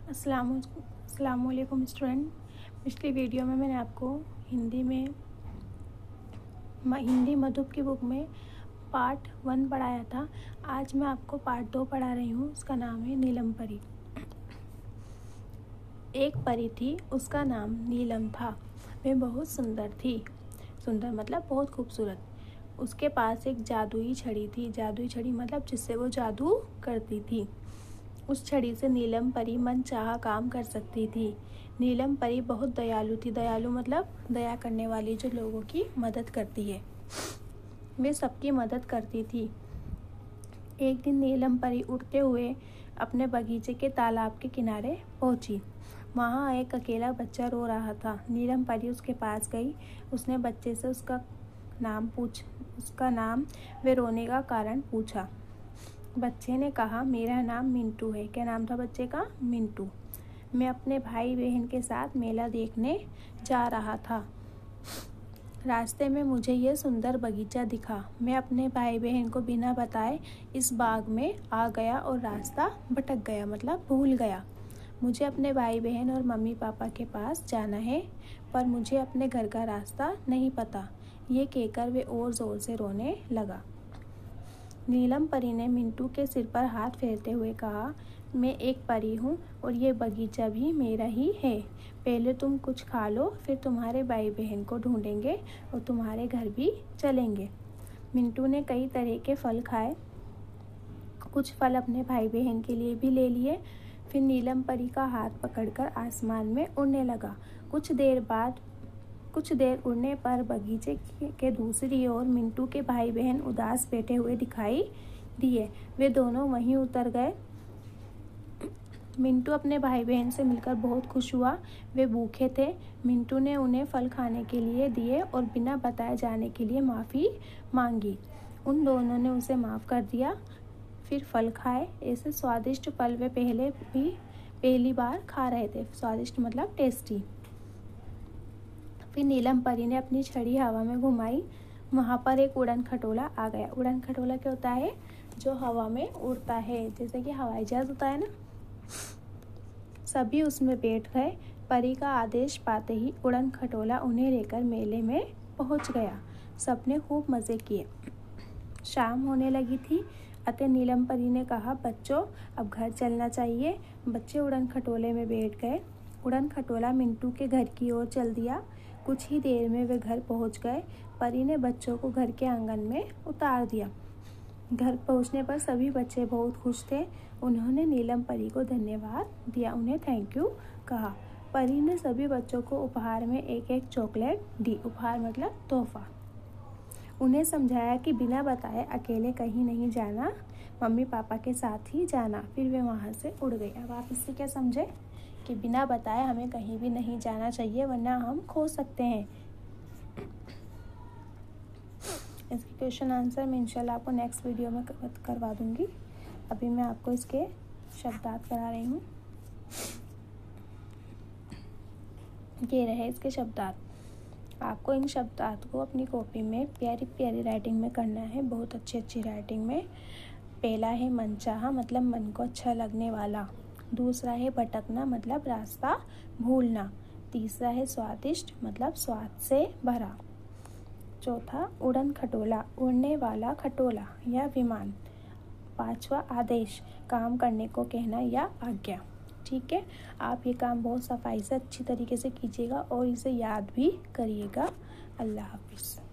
अस्सलामुअलैकुम स्टूडेंट। पिछली वीडियो में मैंने आपको हिंदी मधुप की बुक में पार्ट 1 पढ़ाया था। आज मैं आपको पार्ट 2 पढ़ा रही हूँ। उसका नाम है नीलम परी। एक परी थी, उसका नाम नीलम था। वह बहुत सुंदर थी। सुंदर मतलब बहुत खूबसूरत। उसके पास एक जादुई छड़ी थी। जादुई छड़ी मतलब जिससे वो जादू करती थी। उस छड़ी से नीलम परी मनचाहा काम कर सकती थी। नीलम परी बहुत दयालु थी। दयालु मतलब दया करने वाली, जो लोगों की मदद करती है। वे सबकी मदद करती थी। एक दिन नीलम परी उड़ते हुए अपने बगीचे के तालाब के किनारे पहुंची। वहां एक अकेला बच्चा रो रहा था। नीलम परी उसके पास गई। उसने बच्चे से उसका नाम व रोने का कारण पूछा। बच्चे ने कहा, मेरा नाम मिंटू है। क्या नाम था बच्चे का? मिंटू। मैं अपने भाई बहन के साथ मेला देखने जा रहा था। रास्ते में मुझे यह सुंदर बगीचा दिखा। मैं अपने भाई बहन को बिना बताए इस बाग में आ गया और रास्ता भटक गया मतलब भूल गया। मुझे अपने भाई बहन और मम्मी पापा के पास जाना है, पर मुझे अपने घर का रास्ता नहीं पता। ये कहकर वे और ज़ोर से रोने लगा। नीलम परी ने मिंटू के सिर पर हाथ फेरते हुए कहा, मैं एक परी हूँ और ये बगीचा भी मेरा ही है। पहले तुम कुछ खा लो, फिर तुम्हारे भाई बहन को ढूंढेंगे और तुम्हारे घर भी चलेंगे। मिंटू ने कई तरह के फल खाए। कुछ फल अपने भाई बहन के लिए भी ले लिए। फिर नीलम परी का हाथ पकड़कर आसमान में उड़ने लगा। कुछ देर उड़ने पर बगीचे के दूसरी ओर मिंटू के भाई बहन उदास बैठे हुए दिखाई दिए। वे दोनों वहीं उतर गए। मिंटू अपने भाई बहन से मिलकर बहुत खुश हुआ। वे भूखे थे। मिंटू ने उन्हें फल खाने के लिए दिए और बिना बताए जाने के लिए माफ़ी मांगी। उन दोनों ने उसे माफ़ कर दिया। फिर फल खाए। ऐसे स्वादिष्ट फल वे पहली बार खा रहे थे। स्वादिष्ट मतलब टेस्टी। फिर नीलम परी ने अपनी छड़ी हवा में घुमाई। वहाँ पर एक उड़न खटोला आ गया। उड़न खटोला क्या होता है? जो हवा में उड़ता है, जैसे कि हवाई जहाज होता है ना। सभी उसमें बैठ गए। परी का आदेश पाते ही उड़न खटोला उन्हें लेकर मेले में पहुँच गया। सबने खूब मज़े किए। शाम होने लगी थी, अतः नीलम परी ने कहा, बच्चों अब घर चलना चाहिए। बच्चे उड़न खटोले में बैठ गए। उड़न खटोला मिंटू के घर की ओर चल दिया। कुछ ही देर में वे घर पहुंच गए। परी ने बच्चों को घर के आंगन में उतार दिया। घर पहुंचने पर सभी बच्चे बहुत खुश थे। उन्होंने नीलम परी को धन्यवाद दिया, उन्हें थैंक यू कहा। परी ने सभी बच्चों को उपहार में एक एक चॉकलेट दी। उपहार मतलब तोहफा। उन्हें समझाया कि बिना बताए अकेले कहीं नहीं जाना, मम्मी पापा के साथ ही जाना। फिर वे वहाँ से उड़ गए। अब आप इससे क्या समझे कि बिना बताए हमें कहीं भी नहीं जाना चाहिए, वरना हम खो सकते हैं। इसके क्वेश्चन आंसर मैं इंशाल्लाह आपको नेक्स्ट वीडियो में करवा दूँगी। अभी मैं आपको इसके शब्दार्थ करा रही हूँ। ये रहे इसके शब्दार्थ। आपको इन शब्दार्थ को अपनी कॉपी में प्यारी प्यारी राइटिंग में करना है, बहुत अच्छी राइटिंग में। पहला है मनचाहा मतलब मन को अच्छा लगने वाला। दूसरा है भटकना मतलब रास्ता भूलना। तीसरा है स्वादिष्ट मतलब स्वाद से भरा। चौथा उड़न खटोला उड़ने वाला खटोला या विमान। पांचवा आदेश काम करने को कहना या आज्ञा। ठीक है, आप ये काम बहुत सफाई से अच्छी तरीके से कीजिएगा और इसे याद भी करिएगा। अल्लाह हाफिज़।